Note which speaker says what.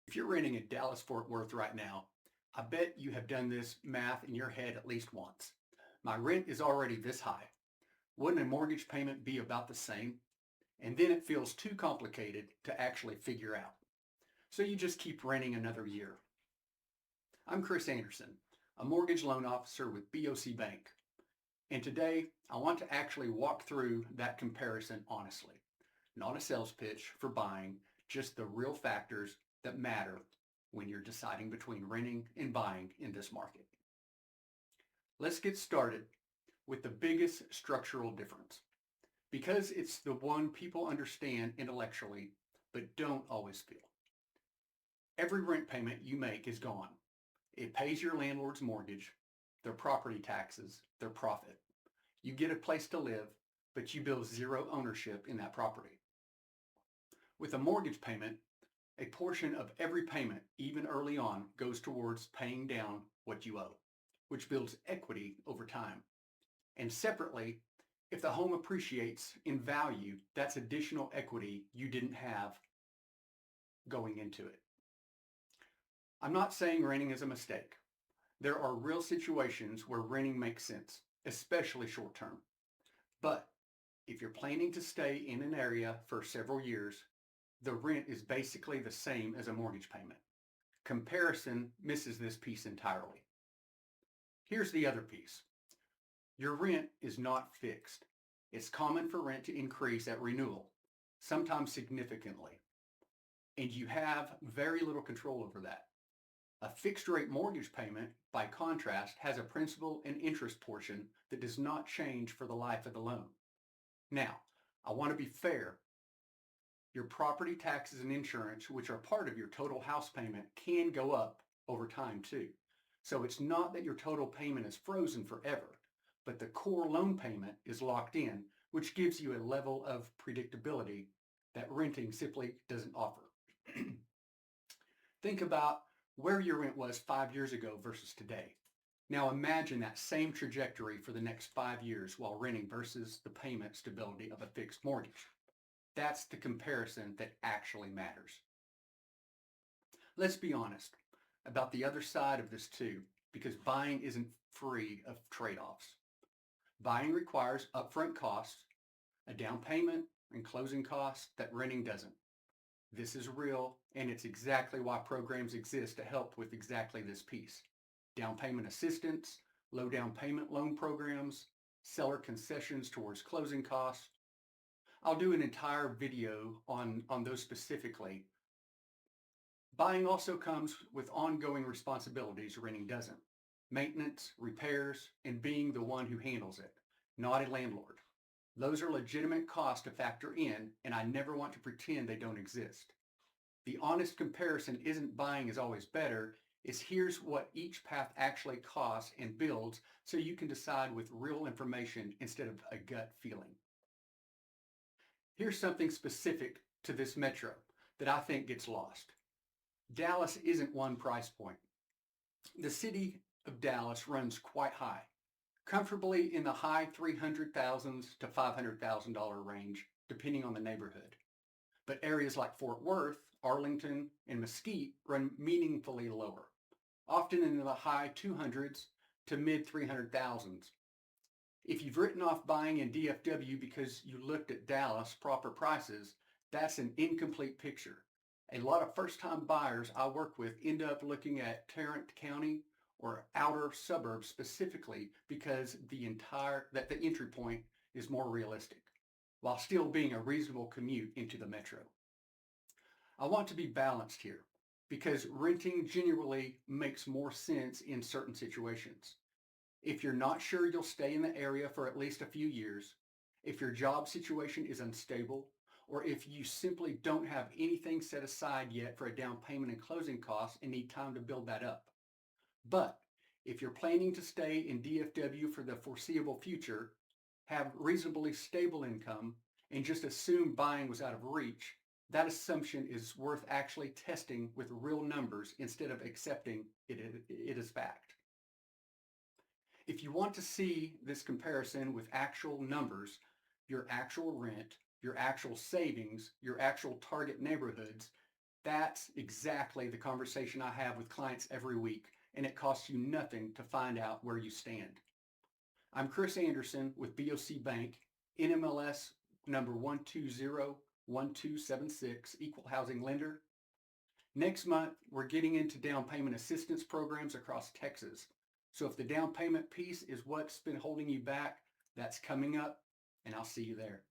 Speaker 1: If you're renting in Dallas-Fort Worth right now, I bet you have done this math in your head at least once. My rent is already this high. Wouldn't a mortgage payment be about the same? And then it feels too complicated to actually figure out. So you just keep renting another year. I'm Kris Anderson, a mortgage loan officer with BOC Bank. And today I want to actually walk through that comparison honestly. Not a sales pitch for buying, just the real factors that matter when you're deciding between renting and buying in this market. Let's get started with the biggest structural difference, because it's the one people understand intellectually but don't always feel. Every rent payment you make is gone. It pays your landlord's mortgage, their property taxes, their profit. You get a place to live, but you build zero ownership in that property. With a mortgage payment, a portion of every payment, even early on, goes towards paying down what you owe, which builds equity over time. And separately, if the home appreciates in value, that's additional equity you didn't have going into it. I'm not saying renting is a mistake. There are real situations where renting makes sense, especially short term. But if you're planning to stay in an area for several years, the rent is basically the same as a mortgage payment. Comparison misses this piece entirely. Here's the other piece. Your rent is not fixed. It's common for rent to increase at renewal, sometimes significantly, and you have very little control over that. A fixed rate mortgage payment, by contrast, has a principal and interest portion that does not change for the life of the loan. Now, I want to be fair. Your property taxes and insurance, which are part of your total house payment, can go up over time too. So it's not that your total payment is frozen forever, but the core loan payment is locked in, which gives you a level of predictability that renting simply doesn't offer. Think about where your rent was 5 years ago versus today. Now imagine that same trajectory for the next 5 years while renting versus the payment stability of a fixed mortgage. That's the comparison that actually matters. Let's be honest about the other side of this too, because buying isn't free of trade-offs. Buying requires upfront costs, a down payment, and closing costs that renting doesn't. This is real, and it's exactly why programs exist to help with exactly this piece. Down payment assistance, low down payment loan programs, seller concessions towards closing costs. I'll do an entire video on those specifically. Buying also comes with ongoing responsibilities renting doesn't. Maintenance, repairs, and being the one who handles it, not a landlord. Those are legitimate costs to factor in, and I never want to pretend they don't exist. The honest comparison isn't buying is always better, it's here's what each path actually costs and builds so you can decide with real information instead of a gut feeling. Here's something specific to this metro that I think gets lost. Dallas isn't one price point. The city of Dallas runs quite high, comfortably in the high $300,000s to $500,000 range, depending on the neighborhood. But areas like Fort Worth, Arlington, and Mesquite run meaningfully lower, often in the high 200s to mid 300,000s. If you've written off buying in DFW because you looked at Dallas proper prices, that's an incomplete picture. A lot of first-time buyers I work with end up looking at Tarrant County or outer suburbs specifically because the entry point is more realistic, while still being a reasonable commute into the metro. I want to be balanced here because renting genuinely makes more sense in certain situations. If you're not sure you'll stay in the area for at least a few years, if your job situation is unstable, or if you simply don't have anything set aside yet for a down payment and closing costs and need time to build that up. But if you're planning to stay in DFW for the foreseeable future, have reasonably stable income, and just assume buying was out of reach, that assumption is worth actually testing with real numbers instead of accepting it as fact. If you want to see this comparison with actual numbers, your actual rent, your actual savings, your actual target neighborhoods, That's exactly the conversation I have with clients every week, and it costs you nothing to find out where you stand. I'm Kris Anderson with BOC Bank, NMLS number 1201276, equal housing lender. Next month, we're getting into down payment assistance programs across Texas. So if the down payment piece is what's been holding you back, that's coming up, and I'll see you there.